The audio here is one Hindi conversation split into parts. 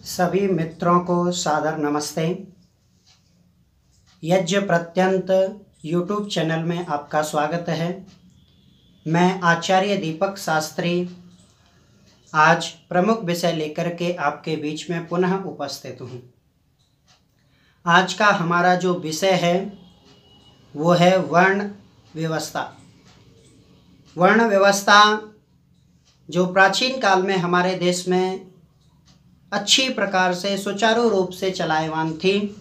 सभी मित्रों को सादर नमस्ते। यज्ञ प्रत्यंत यूट्यूब चैनल में आपका स्वागत है। मैं आचार्य दीपक शास्त्री आज प्रमुख विषय लेकर के आपके बीच में पुनः उपस्थित हूँ। आज का हमारा जो विषय है वो है वर्ण व्यवस्था। वर्ण व्यवस्था जो प्राचीन काल में हमारे देश में अच्छी प्रकार से सुचारू रूप से चलायमान थी,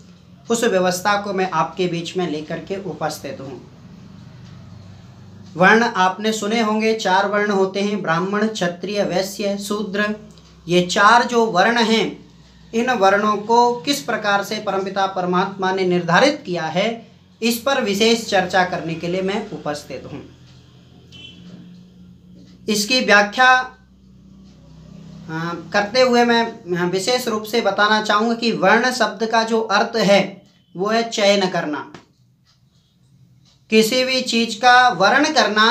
उस व्यवस्था को मैं आपके बीच में लेकर के उपस्थित हूँ। वर्ण आपने सुने होंगे, 4 वर्ण होते हैं, ब्राह्मण, क्षत्रिय, वैश्य, शूद्र। ये 4 जो वर्ण हैं, इन वर्णों को किस प्रकार से परमपिता परमात्मा ने निर्धारित किया है, इस पर विशेष चर्चा करने के लिए मैं उपस्थित हूँ। इसकी व्याख्या करते हुए मैं विशेष रूप से बताना चाहूँगा कि वर्ण शब्द का जो अर्थ है वो है चयन करना। किसी भी चीज का वर्ण करना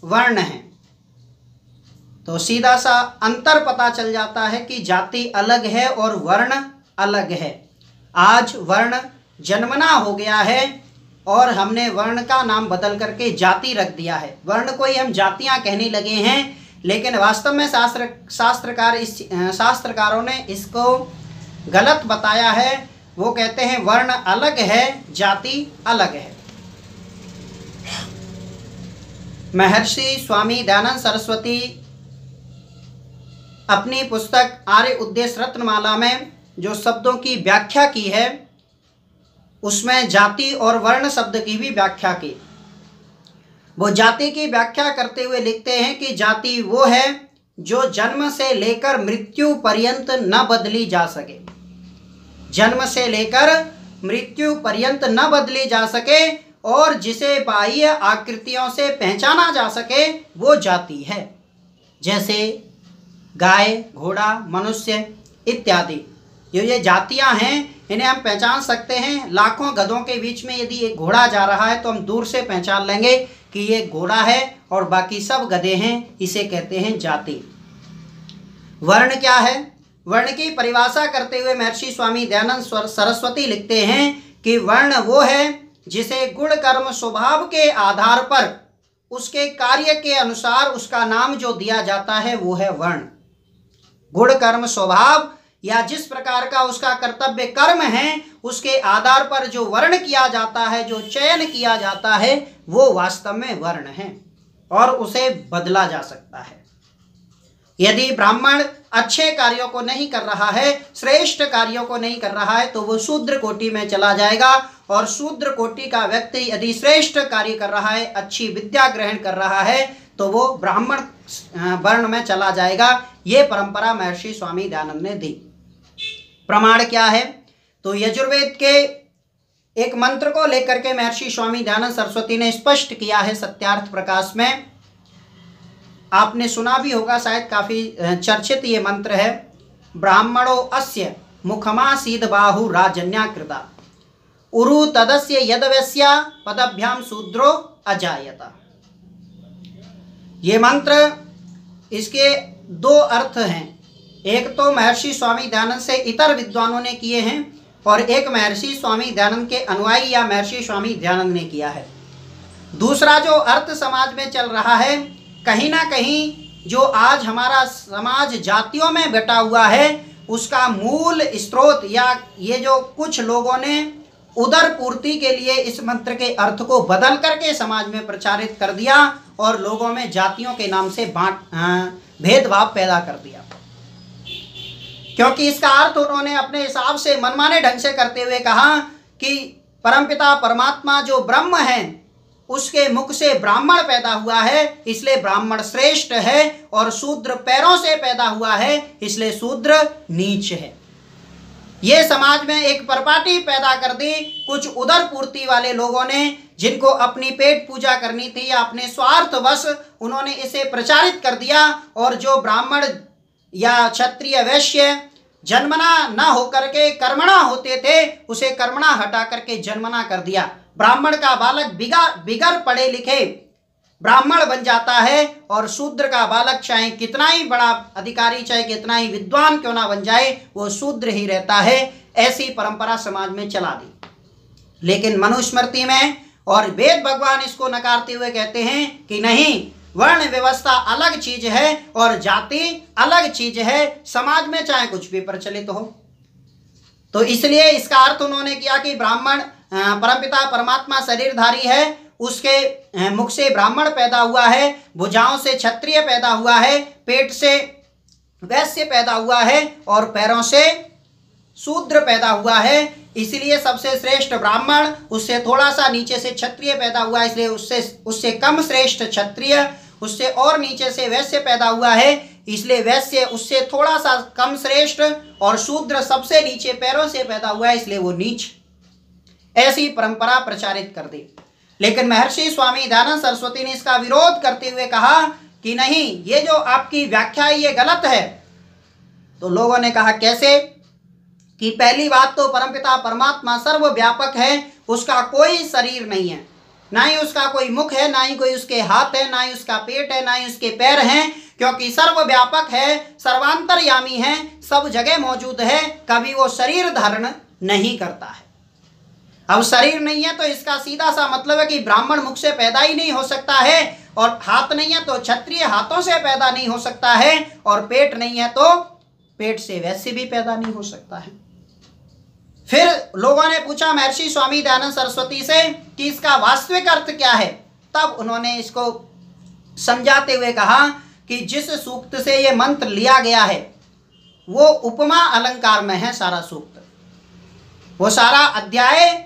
वर्ण है। तो सीधा सा अंतर पता चल जाता है कि जाति अलग है और वर्ण अलग है। आज वर्ण जन्मना हो गया है और हमने वर्ण का नाम बदल करके जाति रख दिया है। वर्ण को ही हम जातियां कहने लगे हैं, लेकिन वास्तव में शास्त्रकारों ने इसको गलत बताया है। वो कहते हैं वर्ण अलग है, जाति अलग है। महर्षि स्वामी दयानंद सरस्वती अपनी पुस्तक आर्य उद्देश्य रत्नमाला में जो शब्दों की व्याख्या की है, उसमें जाति और वर्ण शब्द की भी व्याख्या की। वो जाति की व्याख्या करते हुए लिखते हैं कि जाति वो है जो जन्म से लेकर मृत्यु पर्यंत न बदली जा सके। जन्म से लेकर मृत्यु पर्यंत न बदली जा सके और जिसे बाह्य आकृतियों से पहचाना जा सके, वो जाति है। जैसे गाय, घोड़ा, मनुष्य इत्यादि ये जातियां हैं, इन्हें हम पहचान सकते हैं। लाखों गधों के बीच में यदि एक घोड़ा जा रहा है तो हम दूर से पहचान लेंगे कि ये घोड़ा है और बाकी सब गधे हैं। इसे कहते हैं जाति। वर्ण क्या है? वर्ण की परिभाषा करते हुए महर्षि स्वामी दयानंद सरस्वती लिखते हैं कि वर्ण वो है जिसे गुण कर्म स्वभाव के आधार पर उसके कार्य के अनुसार उसका नाम जो दिया जाता है वो है वर्ण। गुण कर्म स्वभाव या जिस प्रकार का उसका कर्तव्य कर्म है, उसके आधार पर जो वर्ण किया जाता है, जो चयन किया जाता है, वो वास्तव में वर्ण है और उसे बदला जा सकता है। यदि ब्राह्मण अच्छे कार्यों को नहीं कर रहा है, श्रेष्ठ कार्यों को नहीं कर रहा है, तो वो शूद्र कोटि में चला जाएगा। और शूद्र कोटि का व्यक्ति यदि श्रेष्ठ कार्य कर रहा है, अच्छी विद्या ग्रहण कर रहा है, तो वो ब्राह्मण वर्ण में चला जाएगा। ये परंपरा महर्षि स्वामी दयानंद ने दी। प्रमाण क्या है? तो यजुर्वेद के एक मंत्र को लेकर के महर्षि स्वामी दयानंद सरस्वती ने स्पष्ट किया है सत्यार्थ प्रकाश में। आपने सुना भी होगा शायद, काफी चर्चित ये मंत्र है। ब्राह्मणो अस्य मुखमासीद बाहु राजन्याकृता उरु तदस्य यदवस्या पदभ्याम शूद्रो अजायता। ये मंत्र, इसके 2 अर्थ हैं। एक तो महर्षि स्वामी दयानंद से इतर विद्वानों ने किए हैं और एक महर्षि स्वामी दयानंद के अनुयायी या महर्षि स्वामी दयानंद ने किया है। दूसरा जो अर्थ समाज में चल रहा है, कहीं ना कहीं जो आज हमारा समाज जातियों में बटा हुआ है, उसका मूल स्रोत या ये जो कुछ लोगों ने उदर पूर्ति के लिए इस मंत्र के अर्थ को बदल करके समाज में प्रचारित कर दिया और लोगों में जातियों के नाम से भेदभाव पैदा कर दिया। क्योंकि इसका अर्थ उन्होंने अपने हिसाब से मनमाने ढंग से करते हुए कहा कि परमपिता परमात्मा जो ब्रह्म है, उसके मुख से ब्राह्मण पैदा हुआ है, इसलिए ब्राह्मण श्रेष्ठ है, और शूद्र पैरों से पैदा हुआ है, इसलिए शूद्र नीच है। ये समाज में एक परपाटी पैदा कर दी कुछ उदर पूर्ति वाले लोगों ने, जिनको अपनी पेट पूजा करनी थी या अपने स्वार्थवश उन्होंने इसे प्रचारित कर दिया। और जो ब्राह्मण या क्षत्रिय वैश्य जन्मना न होकर के कर्मणा होते थे, उसे कर्मणा हटा करके जन्मना कर दिया। ब्राह्मण का बालक बिगर पढ़े लिखे ब्राह्मण बन जाता है और शूद्र का बालक चाहे कितना ही बड़ा अधिकारी, चाहे कितना ही विद्वान क्यों ना बन जाए, वो शूद्र ही रहता है। ऐसी परंपरा समाज में चला दी। लेकिन मनुस्मृति में और वेद भगवान इसको नकारते हुए कहते हैं कि नहीं, वर्ण व्यवस्था अलग चीज है और जाति अलग चीज है, समाज में चाहे कुछ भी प्रचलित हो। तो इसलिए इसका अर्थ उन्होंने किया कि ब्राह्मण परमपिता परमात्मा शरीरधारी है, उसके मुख से ब्राह्मण पैदा हुआ है, भुजाओं से क्षत्रिय पैदा हुआ है, पेट से वैश्य पैदा हुआ है और पैरों से शूद्र पैदा हुआ है। इसलिए सबसे श्रेष्ठ ब्राह्मण, उससे थोड़ा सा नीचे से क्षत्रिय पैदा हुआ है, इसलिए उससे कम श्रेष्ठ क्षत्रिय, उससे और नीचे से वैश्य पैदा हुआ है, इसलिए वैश्य उससे थोड़ा सा कम श्रेष्ठ, और शूद्र सबसे नीचे पैरों से पैदा हुआ है, इसलिए वो नीच। ऐसी परंपरा प्रचारित कर दी। लेकिन महर्षि स्वामी दयानंद सरस्वती ने इसका विरोध करते हुए कहा कि नहीं, ये जो आपकी व्याख्या है ये गलत है। तो लोगों ने कहा कैसे? कि पहली बात तो परमपिता परमात्मा सर्वव्यापक है, उसका कोई शरीर नहीं है, ना ही उसका कोई मुख है, ना ही कोई उसके हाथ है, ना ही उसका पेट है, ना ही उसके पैर हैं, क्योंकि सर्वव्यापक है, सर्वांतरयामी है, सब जगह मौजूद है, कभी वो शरीर धारण नहीं करता है। अब शरीर नहीं है तो इसका सीधा सा मतलब है कि ब्राह्मण मुख से पैदा ही नहीं हो सकता है, और हाथ नहीं है तो क्षत्रिय हाथों से पैदा नहीं हो सकता है, और पेट नहीं है तो पेट से वैसे भी पैदा नहीं हो सकता है। फिर लोगों ने पूछा महर्षि स्वामी दयानंद सरस्वती से कि इसका वास्तविक अर्थ क्या है। तब उन्होंने इसको समझाते हुए कहा कि जिस सूक्त से ये मंत्र लिया गया है वो उपमा अलंकार में है। सारा सूक्त, वो सारा अध्याय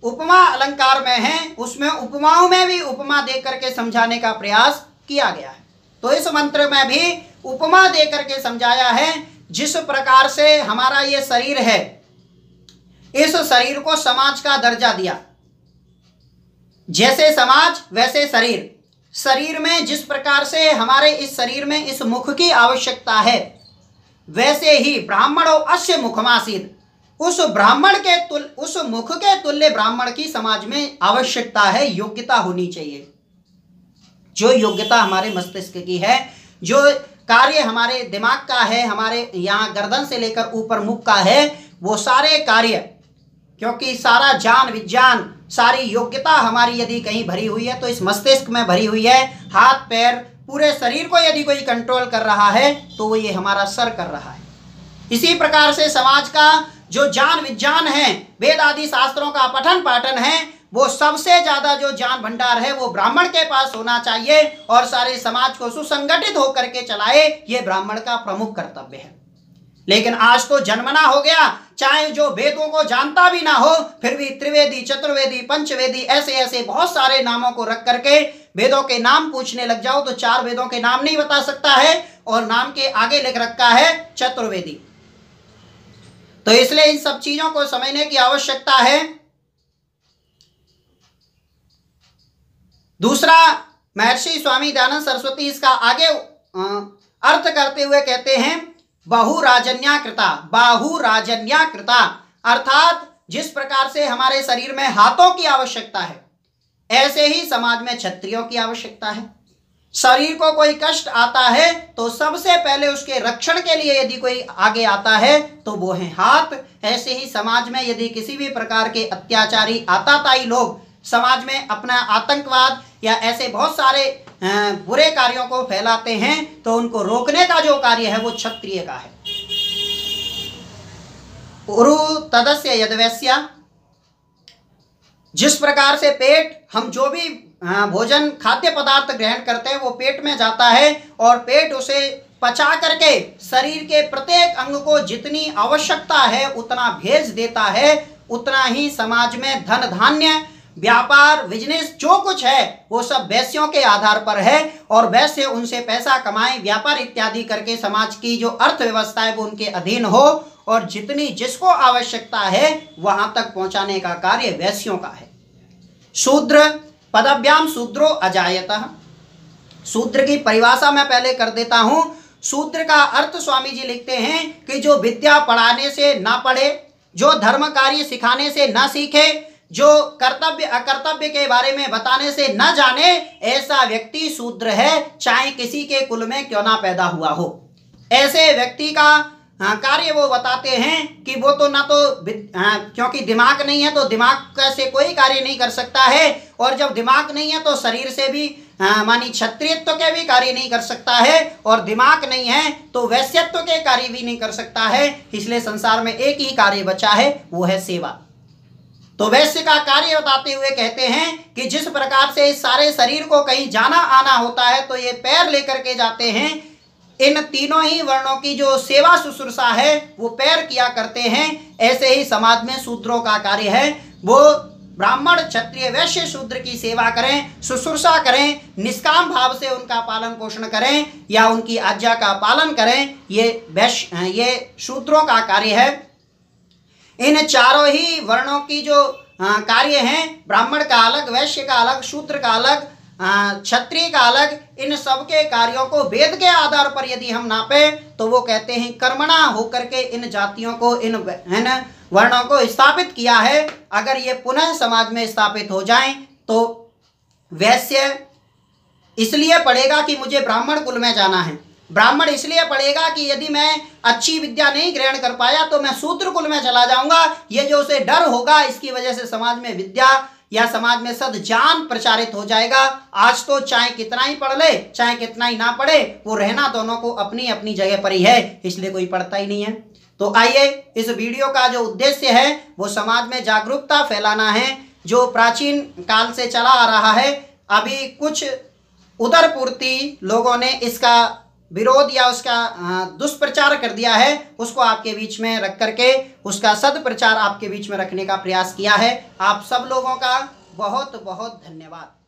उपमा अलंकार में है, उसमें उपमाओं में भी उपमा दे करके समझाने का प्रयास किया गया है। तो इस मंत्र में भी उपमा दे करके समझाया है। जिस प्रकार से हमारा ये शरीर है, इस शरीर को समाज का दर्जा दिया, जैसे समाज वैसे शरीर। शरीर में जिस प्रकार से हमारे इस शरीर में इस मुख की आवश्यकता है, वैसे ही ब्राह्मणो अस्य मुखमासीद, उस मुख के तुल्य ब्राह्मण की समाज में आवश्यकता है, योग्यता होनी चाहिए। जो योग्यता हमारे मस्तिष्क की है, जो कार्य हमारे दिमाग का है, हमारे यहाँ गर्दन से लेकर ऊपर मुख का है, वो सारे कार्य, क्योंकि सारा ज्ञान विज्ञान, सारी योग्यता हमारी यदि कहीं भरी हुई है तो इस मस्तिष्क में भरी हुई है। हाथ पैर पूरे शरीर को यदि कोई कंट्रोल कर रहा है तो वो ये हमारा सर कर रहा है। इसी प्रकार से समाज का जो ज्ञान विज्ञान है, वेद आदि शास्त्रों का पठन पाठन है, वो सबसे ज्यादा जो ज्ञान भंडार है वो ब्राह्मण के पास होना चाहिए, और सारे समाज को सुसंगठित होकर के चलाए, ये ब्राह्मण का प्रमुख कर्तव्य है। लेकिन आज तो जन्मना हो गया, चाहे जो वेदों को जानता भी ना हो, फिर भी त्रिवेदी, चतुर्वेदी, पंचवेदी, ऐसे ऐसे बहुत सारे नामों को रख करके वेदों के नाम पूछने लग जाओ तो 4 वेदों के नाम नहीं बता सकता है, और नाम के आगे लिख रखा है चतुर्वेदी। तो इसलिए इन सब चीजों को समझने की आवश्यकता है। दूसरा, महर्षि स्वामी दयानंद सरस्वती इसका आगे अर्थ करते हुए कहते हैं बहुराजन्याकृता, बाहुराजन्याकृता, अर्थात जिस प्रकार से हमारे शरीर में हाथों की आवश्यकता है, ऐसे ही समाज में क्षत्रियों की आवश्यकता है। शरीर को कोई कष्ट आता है तो सबसे पहले उसके रक्षण के लिए यदि कोई आगे आता है तो वो है हाथ। ऐसे ही समाज में यदि किसी भी प्रकार के अत्याचारी, आताताई लोग समाज में अपना आतंकवाद या ऐसे बहुत सारे बुरे कार्यों को फैलाते हैं तो उनको रोकने का जो कार्य है वो क्षत्रिय का है। उरु तदस्य यदवैस्या, जिस प्रकार से पेट, हम जो भी भोजन खाद्य पदार्थ ग्रहण करते हैं वो पेट में जाता है, और पेट उसे पचा करके शरीर के प्रत्येक अंग को जितनी आवश्यकता है उतना भेज देता है, उतना ही समाज में धन धान्य, व्यापार, बिजनेस जो कुछ है वो सब वैश्यों के आधार पर है, और वैश्य उनसे पैसा कमाए, व्यापार इत्यादि करके समाज की जो अर्थव्यवस्था है वो उनके अधीन हो, और जितनी जिसको आवश्यकता है वहां तक पहुंचाने का कार्य वैश्यों का है। शूद्र पदभ्याम शूद्रो अजायतः, शूद्र की परिभाषा मैं पहले कर देता हूं। शूद्र का अर्थ स्वामी जी लिखते हैं कि जो विद्या पढ़ाने से ना पढ़े, जो धर्म कार्य सिखाने से ना सीखे, जो कर्तव्य अकर्तव्य के बारे में बताने से न जाने, ऐसा व्यक्ति शूद्र है, चाहे किसी के कुल में क्यों ना पैदा हुआ हो। ऐसे व्यक्ति का कार्य वो बताते हैं कि वो तो ना तो क्योंकि दिमाग नहीं है तो दिमाग से कोई कार्य नहीं कर सकता है, और जब दिमाग नहीं है तो शरीर से भी मानी क्षत्रियत्व के भी कार्य नहीं कर सकता है, और दिमाग नहीं है तो वैश्यत्व के कार्य भी नहीं कर सकता है। इसलिए संसार में एक ही कार्य बचा है, वो है सेवा। तो वैश्य का कार्य बताते हुए कहते हैं कि जिस प्रकार से इस सारे शरीर को कहीं जाना आना होता है तो ये पैर लेकर के जाते हैं, इन तीनों ही वर्णों की जो सेवा शुश्रूषा है वो पैर किया करते हैं। ऐसे ही समाज में शूद्रों का कार्य है, वो ब्राह्मण क्षत्रिय वैश्य शूद्र की सेवा करें, शुश्रूषा करें, निष्काम भाव से उनका पालन पोषण करें या उनकी आज्ञा का पालन करें। ये शूद्रों का कार्य है। इन चारों ही वर्णों की जो कार्य हैं, ब्राह्मण का अलग, वैश्य का अलग, शूद्र का अलग, क्षत्रिय का अलग, इन सब के कार्यों को वेद के आधार पर यदि हम नापे तो वो कहते हैं कर्मणा होकर के इन जातियों को, इन वर्णों को स्थापित किया है। अगर ये पुनः समाज में स्थापित हो जाएं तो वैश्य इसलिए पढ़ेगा कि मुझे ब्राह्मण कुल में जाना है, ब्राह्मण इसलिए पढ़ेगा कि यदि मैं अच्छी विद्या नहीं ग्रहण कर पाया तो मैं शूद्र कुल में चला जाऊंगा। ये जो उसे डर होगा, इसकी वजह से समाज में विद्या या समाज में सद्ज्ञान प्रचारित हो जाएगा। आज तो चाहे कितना ही पढ़ ले, चाहे कितना ही ना पढ़े, वो रहना दोनों को अपनी अपनी जगह पर ही है, इसलिए कोई पढ़ता ही नहीं है। तो आइए, इस वीडियो का जो उद्देश्य है वो समाज में जागरूकता फैलाना है, जो प्राचीन काल से चला आ रहा है। अभी कुछ उदरपूर्ति लोगों ने इसका विरोध या उसका दुष्प्रचार कर दिया है, उसको आपके बीच में रख करके उसका सदप्रचार आपके बीच में रखने का प्रयास किया है। आप सब लोगों का बहुत बहुत धन्यवाद।